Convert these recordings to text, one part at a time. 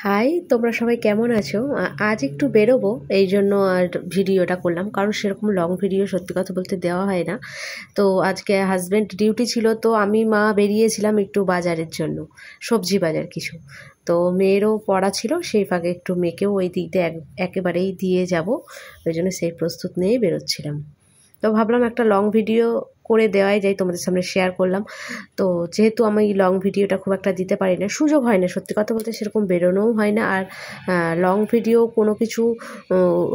High, তোমরা সবাই কেমন আছো? আজ একটু বেরোবো, এই জন্য আর ভিডিওটা করলাম, কারণ সেরকম লং ভিডিও সত্যি কথা বলতে দেওয়া হয় না। তো আজকে হাজব্যান্ড ডিউটি ছিল, তো আমি মা বেরিয়েছিলাম একটু বাজারের জন্য, সবজি বাজার কিছু। তো মেয়েরও পড়া ছিল, সেই ফাঁকে একটু মেয়েকেও ওই দিক দিয়ে একেবারেই দিয়ে যাব, ওই জন্য সেই প্রস্তুত নিয়েই বেরোচ্ছিলাম। তো ভাবলাম একটা লং ভিডিও করে দেওয়াই যায়, তোমাদের সামনে শেয়ার করলাম। তো যেহেতু আমি লং ভিডিওটা খুব একটা দিতে পারি না, সুযোগ হয় না সত্যি কথা বলতে, সেরকম বেরোনোও হয় না। আর লং ভিডিও কোনো কিছু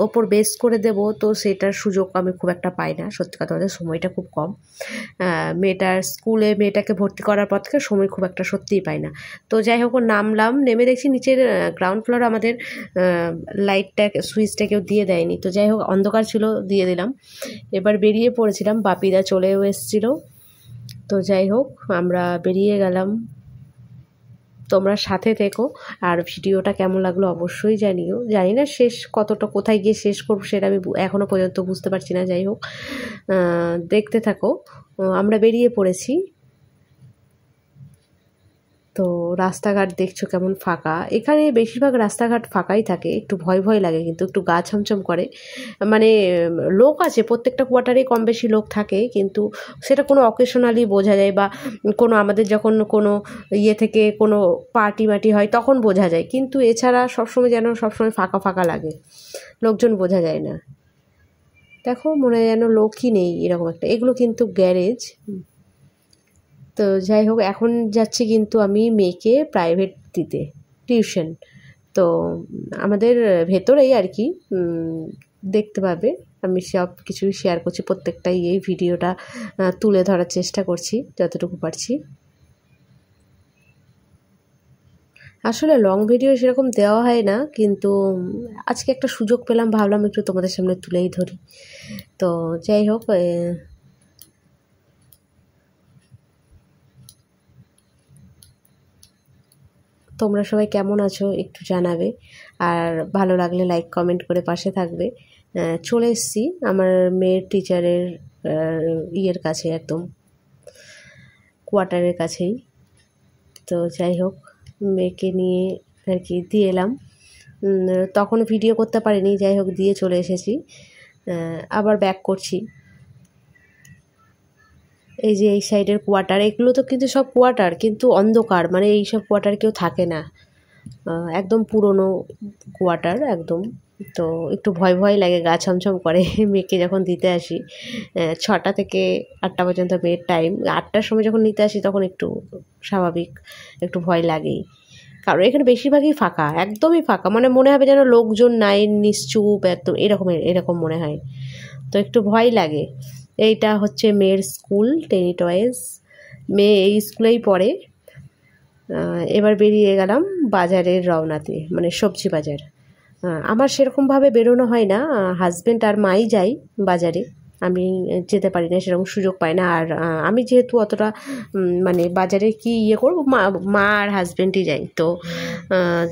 ওপর বেস করে দেব, তো সেটার সুযোগ আমি খুব একটা পাই না সত্যি কথা বলতে, সময়টা খুব কম। মেয়েটাকে ভর্তি করার পর থেকে সময় খুব একটা সত্যিই পাই না। তো যাই হোক, নামলাম, নেমে দেখছি নিচের গ্রাউন্ড ফ্লোর আমাদের সুইচটা কেউ দিয়ে দেয়নি। তো যাই হোক, অন্ধকার ছিল, দিয়ে দিলাম। এবার বেরিয়ে পড়েছিলাম, বাপিদা চলেও এসেছিল। তো যাই হোক, আমরা বেরিয়ে গেলাম। তোমরা সাথে থেকো, আর ভিডিওটা কেমন লাগলো অবশ্যই জানিও। জানি না শেষ কতটা, কোথায় গিয়ে শেষ করবো সেটা আমি এখনও পর্যন্ত বুঝতে পারছি না। যাই হোক, দেখতে থাকো। আমরা বেরিয়ে পড়েছি। তো রাস্তাঘাট দেখছো কেমন ফাঁকা, এখানে বেশিরভাগ রাস্তাঘাট ফাঁকাই থাকে, একটু ভয় ভয় লাগে, কিন্তু একটু গা ছমছম করে। মানে লোক আছে, প্রত্যেকটা কোয়ার্টারে কম বেশি লোক থাকে, কিন্তু সেটা কোনো অকেশনালি বোঝা যায়, বা কোনো আমাদের যখন কোনো ইয়ে থেকে কোনো পার্টি মাটি হয় তখন বোঝা যায়, কিন্তু এছাড়া সবসময় যেন সবসময় ফাঁকা ফাঁকা লাগে, লোকজন বোঝা যায় না। দেখো, মনে হয় যেন লোকই নেই এরকম একটা। এগুলো কিন্তু গ্যারেজ। তো যাই হোক, এখন যাচ্ছি কিন্তু আমি মেয়েকে প্রাইভেট দিতে, টিউশন। তো আমাদের ভেতরেই আর কি, দেখতে পাবে। আমি সব কিছুই শেয়ার করছি, প্রত্যেকটাই এই ভিডিওটা তুলে ধরার চেষ্টা করছি যতটুকু পারছি। আসলে লং ভিডিও সেরকম দেওয়া হয় না, কিন্তু আজকে একটা সুযোগ পেলাম, ভাবলাম একটু তোমাদের সামনে তুলেই ধরি। তো যাই হোক, তোমরা সবাই কেমন আছো একটু জানাবে, আর ভালো লাগলে লাইক কমেন্ট করে পাশে থাকবে। চলে এসেছি আমার মেয়ের টিচারের ইয়ের কাছে, একদম কোয়ার্টারের কাছেই। তো যাই হোক, মেয়েকে নিয়ে আর কি দিয়ে এলাম। তখন ভিডিও করতে পারিনি, যাই হোক দিয়ে চলে এসেছি। আবার ব্যাক করছি। এই যে এই সাইডের কোয়ার্টার, এগুলো তো কিন্তু সব কোয়ার্টার, কিন্তু অন্ধকার, মানে এইসব কোয়ার্টার কেউ থাকে না, একদম পুরনো কোয়ার্টার একদম। তো একটু ভয় ভয় লাগে, গা ছমছম করে মেয়েকে যখন দিতে আসি। 6টা থেকে 8টা পর্যন্ত মেয়ের টাইম। 8টার সময় যখন নিতে আসি তখন একটু স্বাভাবিক, একটু ভয় লাগেই, কারণ এখানে বেশিরভাগই ফাঁকা, একদমই ফাঁকা, মানে মনে হবে যেন লোকজন নাই, নিশ্চুপ একদম, এরকম মনে হয়। তো একটু ভয় লাগে। এইটা হচ্ছে মেয়ের স্কুল, টেনি টয়েস। মেয়ে এই স্কুলেই পড়ে। এবার বেরিয়ে গেলাম বাজারের রওনাতে, মানে সবজি বাজার। আমার সেরকমভাবে বেরোনো হয় না, হাজব্যান্ড আর মাই যাই বাজারে, আমি যেতে পারি না, সেরকম সুযোগ পাই না। আর আমি যেহেতু অতটা মানে বাজারে কি ইয়ে করবো, মা আর হাজব্যান্ডই যাই। তো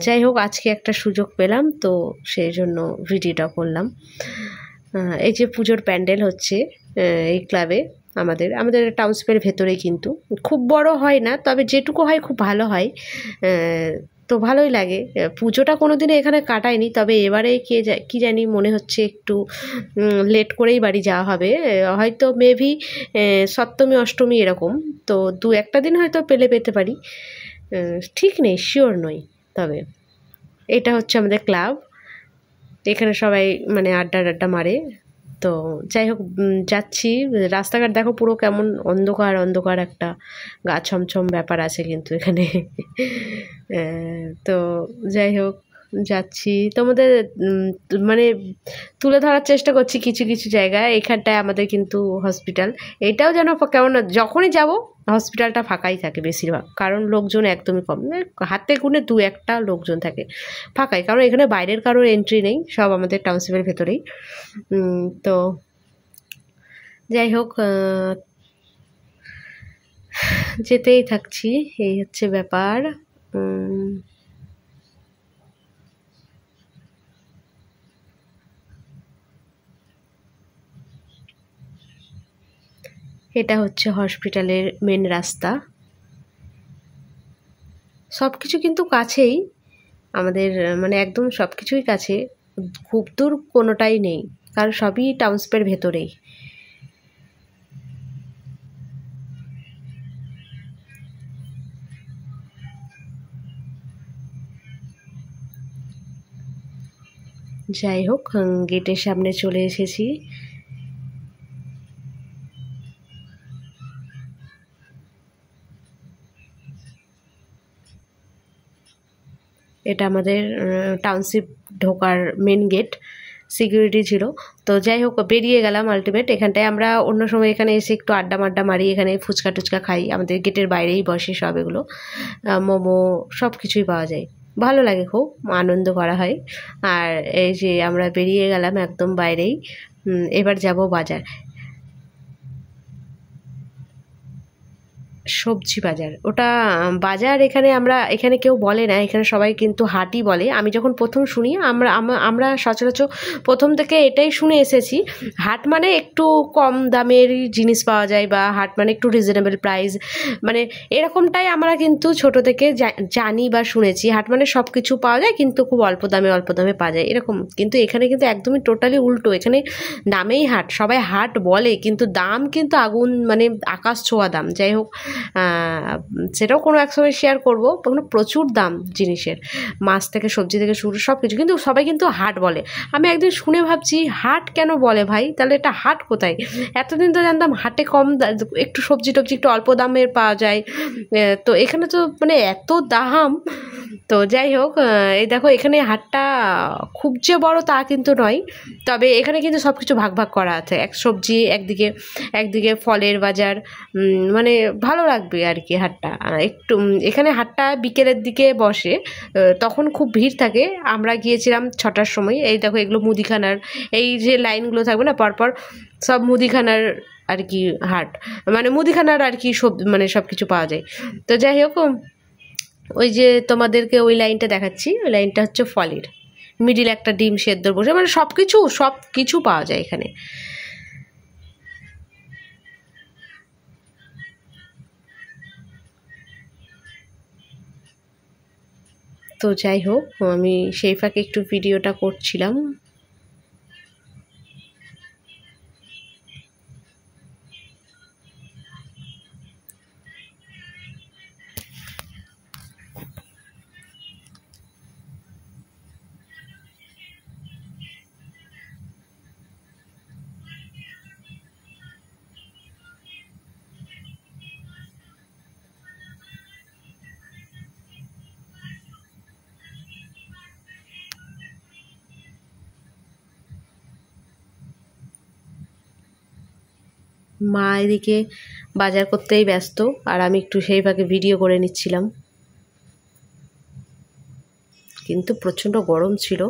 যাই হোক, আজকে একটা সুযোগ পেলাম, তো সেই জন্য ভিডিওটা করলাম। এই যে পুজোর প্যান্ডেল হচ্ছে এই ক্লাবে, আমাদের টাউনশিপের ভেতরেই, কিন্তু খুব বড় হয় না, তবে যেটুকু হয় খুব ভালো হয়। তো ভালোই লাগে। পুজোটা কোনো দিনও এখানে কাটায়নি, তবে এবারে কি জানি মনে হচ্ছে একটু লেট করেই বাড়ি যাওয়া হবে, হয়তো মেবি সপ্তমী অষ্টমী এরকম। তো 2-1টা দিন হয়তো পেতে পারি, ঠিক নেই, শিওর নই। তবে এটা হচ্ছে আমাদের ক্লাব, এখানে সবাই মানে আড্ডা মারে। তো যাই হোক, যাচ্ছি। রাস্তাঘাট দেখো পুরো কেমন অন্ধকার অন্ধকার, একটা গা ছমছম ব্যাপার আছে কিন্তু এখানে তো যাই হোক, যাচ্ছি, তোমাদের মানে তুলে ধরার চেষ্টা করছি কিছু কিছু জায়গায়। এখানটায় আমাদের কিন্তু হসপিটাল, এটাও যেন কেমন, যখনই যাব হসপিটালটা ফাঁকাই থাকে বেশিরভাগ, কারণ লোকজন একদমই কম, হাতে গুনে 2-1টা লোকজন থাকে ফাঁকাই, কারণ এখানে বাইরের কারোর এন্ট্রি নেই, সব আমাদের টাউনশিপের ভেতরেই। তো যাই হোক, যেতেই থাকছি, এই হচ্ছে ব্যাপার। এটা হচ্ছে হসপিটালের মেন রাস্তা। সব কিছু কিন্তু কাছেই, আমাদের মানে একদম সব কিছুই কাছে, খুব দূর কোনোটাই নেই, কারণ সবই টাউনশিপের ভেতরেই। যাই হোক, গেটের সামনে চলে এসেছি। এটা আমাদের টাউনশিপ ঢোকার মেন গেট, সিকিউরিটি ছিল। তো যাই হোক, বেরিয়ে গেলাম আলটিমেট। এখানটায় আমরা অন্য সময় এখানে এসে একটু আড্ডা মাড্ডা মারি, এখানে ফুচকা টুচকা খাই, আমাদের গেটের বাইরেই বসে সব এগুলো, মোমো সব কিছুই পাওয়া যায়, ভালো লাগে, খুব আনন্দ করা হয়। আর এই যে আমরা বেরিয়ে গেলাম একদম বাইরেই, এবার যাব বাজার, সবজি বাজার। ওটা বাজার এখানে এখানে কেউ বলে না, এখানে সবাই কিন্তু হাটই বলে। আমি যখন প্রথম শুনি, আমরা সচরাচর প্রথম থেকে এটাই শুনে এসেছি, হাট মানে একটু কম দামের জিনিস পাওয়া যায়, বা হাট মানে একটু রিজনেবল প্রাইস, মানে এরকমটাই আমরা কিন্তু ছোট থেকে জানি বা শুনেছি। হাট মানে সব কিছু পাওয়া যায় কিন্তু খুব অল্প দামে পাওয়া যায় এরকম। কিন্তু এখানে কিন্তু একদমই টোটালি উল্টো, এখানে নামেই হাট, সবাই হাট বলে কিন্তু দাম কিন্তু আগুন, মানে আকাশ ছোঁয়া দাম। যাই হোক, সেটাও কোনো এক সময় শেয়ার করবো। প্রচুর দাম জিনিসের, মাছ থেকে সবজি থেকে শুরু সব কিছু, কিন্তু সবাই কিন্তু হাট বলে। আমি একদিন শুনে ভাবছি হাট কেন বলে ভাই, তাহলে এটা হাট কোথায়? এতদিন তো জানতাম হাটে কম একটু সবজি টবজি একটু অল্প দামের পাওয়া যায়, তো এখানে তো মানে এত দাম। তো যাই হোক, এই দেখো এখানে হাটটা খুব যে বড় তা কিন্তু নয়, তবে এখানে কিন্তু সব কিছু ভাগ ভাগ করা আছে, এক সবজি একদিকে ফলের বাজার, মানে ভালো লাগবে আর কি হাটটা একটু। এখানে হাটটা বিকেলের দিকে বসে, তখন খুব ভিড় থাকে। আমরা গিয়েছিলাম 6টার সময়। এই দেখো এগুলো মুদিখানার, এই যে লাইনগুলো থাকবে না পরপর, সব মুদিখানার আর কি হাট, মানে মুদিখানার আর কি সব, মানে সব কিছু পাওয়া যায়। তো যাই হোক, ওই যে তোমাদেরকে ওই লাইনটা দেখাচ্ছি, ওই লাইনটা হচ্ছে ফলের, মিডিল একটা ডিম সেদ্ধ বসে, মানে সব কিছু পাওয়া যায় এখানে। তো যাই হোক, আমি সেই ফাঁকে একটু ভিডিওটা করছিলাম। মা এদিকে বাজার করতেই ব্যস্ত, আর আমি একটু সেই ফাঁকে ভিডিও করে নিচ্ছিলাম। কিন্তু প্রচণ্ড গরম ছিল।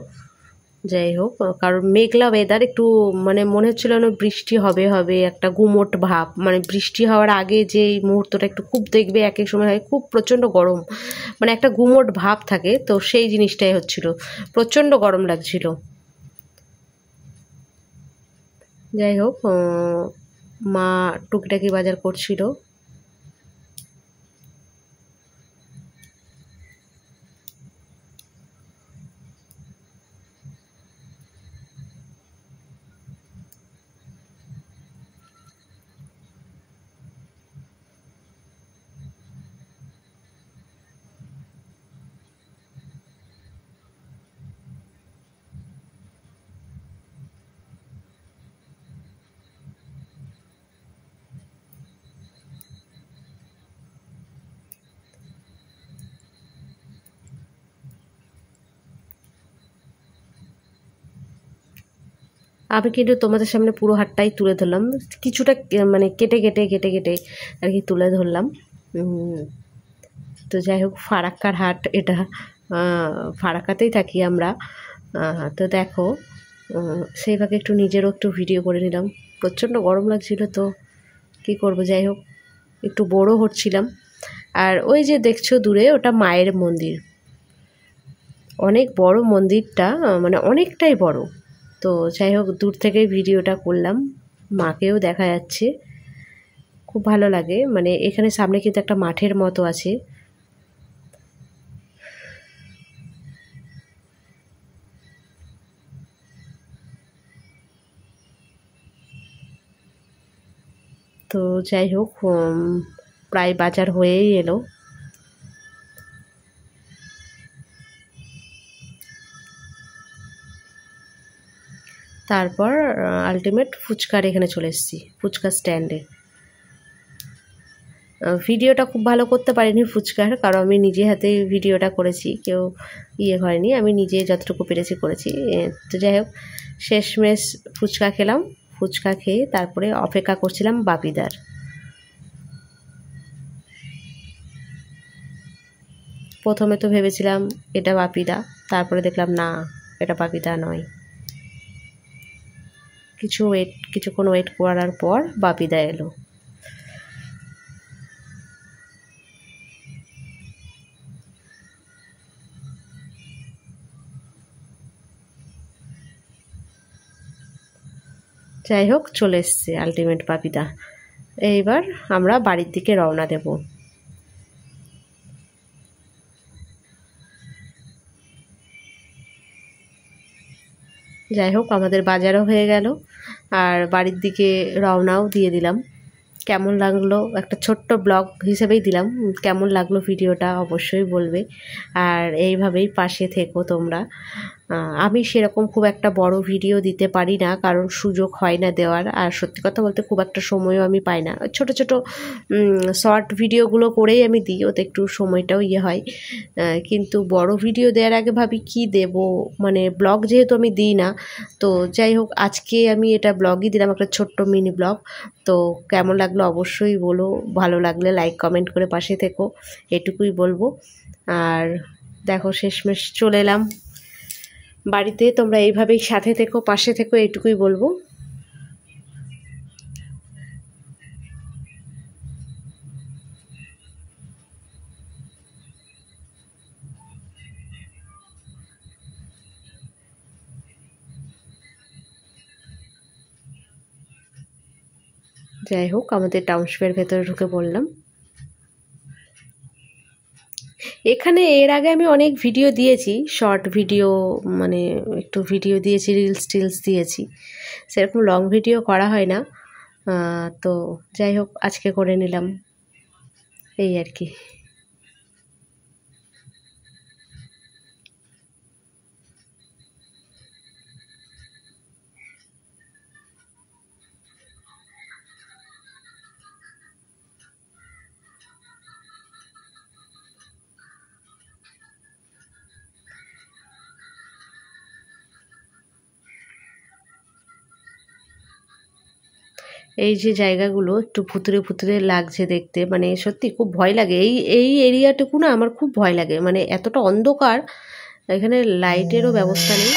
যাই হোক, কারণ মেঘলা ওয়েদার, একটু মানে মনে হচ্ছিল না বৃষ্টি হবে একটা গুমোট ভাব, মানে বৃষ্টি হওয়ার আগে যে মুহূর্তটা একটু খুব দেখবে এক এক সময় হয় খুব প্রচণ্ড গরম, মানে একটা গুমোট ভাব থাকে, তো সেই জিনিসটাই হচ্ছিল, প্রচণ্ড গরম লাগছিল। যাই হোক, মা টুকিটাকি বাজার করছিল। আমি কিন্তু তোমাদের সামনে পুরো হাটটাই তুলে ধরলাম, কিছুটা মানে কেটে আর কি তুলে ধরলাম। তো যাই হোক, ফারাক্কার হাট এটা, ফারাক্কাতেই থাকি আমরা। তো দেখো, সেইভাবে একটু নিজেরও একটু ভিডিও করে নিলাম। প্রচণ্ড গরম লাগছিল, তো কী করবো, যাই হোক একটু বড়ো হচ্ছিলাম। আর ওই যে দেখছো দূরে, ওটা মায়ের মন্দির, অনেক বড় মন্দিরটা, মানে অনেকটাই বড়। তো যাই হোক, দূর থেকে ভিডিওটা করলাম, মাকেও দেখা যাচ্ছে, খুব ভালো লাগে। মানে এখানে সামনে কিন্তু একটা মাঠের মতো আছে, তো যাই হোক, প্রায় বাজার হয়েই এলো। তারপর আলটিমেট ফুচকার এখানে চলে এসেছি, ফুচকা স্ট্যান্ডে। ভিডিওটা খুব ভালো করতে পারিনি ফুচকার, কারণ আমি নিজে হাতে ভিডিওটা করেছি, কেউ হয়নি, আমি নিজে যতটুকু পেরেছি করেছি। তো যাই হোক, শেষমেশ ফুচকা খেলাম। ফুচকা খেয়ে তারপরে অপেক্ষা করছিলাম বাপিদার। প্রথমে তো ভেবেছিলাম এটা বাপিদা, তারপরে দেখলাম না, এটা বাপিদা নয়। কিছুক্ষণ ওয়েট করার পর বাপিদা এলো। যাই হোক, চলে এসছে আলটিমেট বাপিদা। এইবার আমরা বাড়ির দিকে রওনা দেব। যাই হোক, আমাদের বাজারও হয়ে গেল আর বাড়ির দিকে রওনাও দিয়ে দিলাম। কেমন লাগলো, একটা ছোট্ট ব্লগ হিসেবেই দিলাম। কেমন লাগলো ভিডিওটা অবশ্যই বলবে, আর এইভাবেই পাশে থেকো তোমরা। আমি সেরকম খুব একটা বড় ভিডিও দিতে পারি না, কারণ সুযোগ হয় না দেওয়ার, আর সত্যি কথা বলতে খুব একটা সময়ও আমি পাই না। ছোট ছোট শর্ট ভিডিওগুলো করেই আমি দিই, ওতে একটু সময়টাও হয়। কিন্তু বড় ভিডিও দেওয়ার আগে ভাবি কি দেব, মানে ব্লগ যেহেতু আমি দিই না। তো যাই হোক, আজকে আমি এটা ব্লগই দিলাম, একটা ছোট্ট মিনি ব্লগ। তো কেমন লাগলো অবশ্যই বলো, ভালো লাগলে লাইক কমেন্ট করে পাশে থেকো, এটুকুই বলবো। আর দেখো, শেষমেশ চলে এলাম বাড়িতে। তোমরা এইভাবেই সাথে থেকো, পাশে থেকো, এটুকুই বলবো। যাই হোক, আমাদের টাউনশিপের ভেতরে ঢুকে পড়লাম। এখানে এর আগে আমি অনেক ভিডিও দিয়েছি, শর্ট ভিডিও, মানে একটু ভিডিও দিয়েছি, রিলস দিয়েছি, সেরকম লং ভিডিও করা হয় না। তো যাই হোক, আজকে করে নিলাম, এই আর কি। এই যে জায়গাগুলো একটু ভুতুরে ভুতুরে লাগছে দেখতে, মানে সত্যি খুব ভয় লাগে। এই এরিয়াটুকু না আমার খুব ভয় লাগে, মানে এতটা অন্ধকার, এখানে লাইটেরও ব্যবস্থা নেই।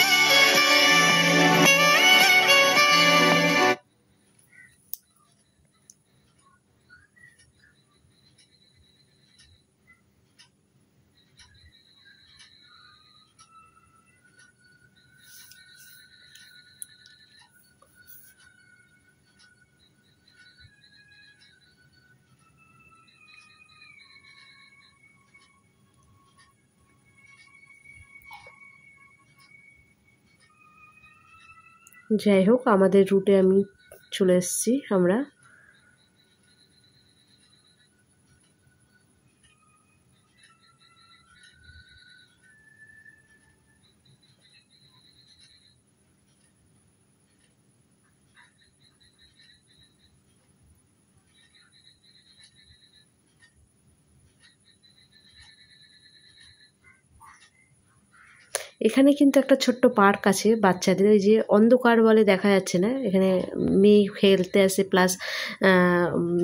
যাই হোক, আমাদের রুটে আমি চলে এসেছি আমরা। এখানে কিন্তু একটা ছোট্ট পার্ক আছে বাচ্চাদের, ওই যে অন্ধকার বলে দেখা যাচ্ছে না, এখানে মেয়ে খেলতে আসে, প্লাস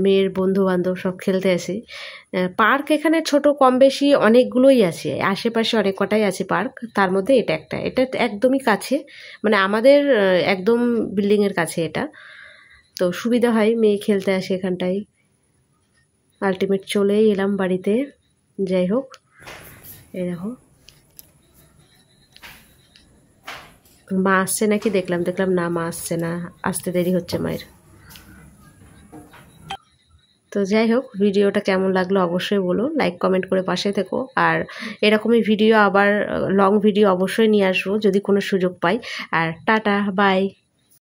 মেয়ের বন্ধু বান্ধব সব খেলতে আসে। পার্ক এখানে ছোট কম বেশি অনেকগুলোই আছে, আশেপাশে অনেক কটাই আছে পার্ক, তার মধ্যে এটা একটা, এটা একদমই কাছে, মানে আমাদের একদম বিল্ডিংয়ের কাছে এটা। তো সুবিধা হয়, মেয়ে খেলতে আসে এখানটায়। আলটিমেট চলেই এলাম বাড়িতে। যাই হোক, এই দেখো, মা আসছে নাকি দেখলাম না, মা আসছে না, আসতে দেরি হচ্ছে মায়ের। তো যাই হোক, ভিডিওটা কেমন লাগলো অবশ্যই বলো, লাইক কমেন্ট করে পাশে থেকো। আর এরকমই ভিডিও আবার লং ভিডিও অবশ্যই নিয়ে আসবো যদি কোনো সুযোগ পাই। আর টাটা, বাই।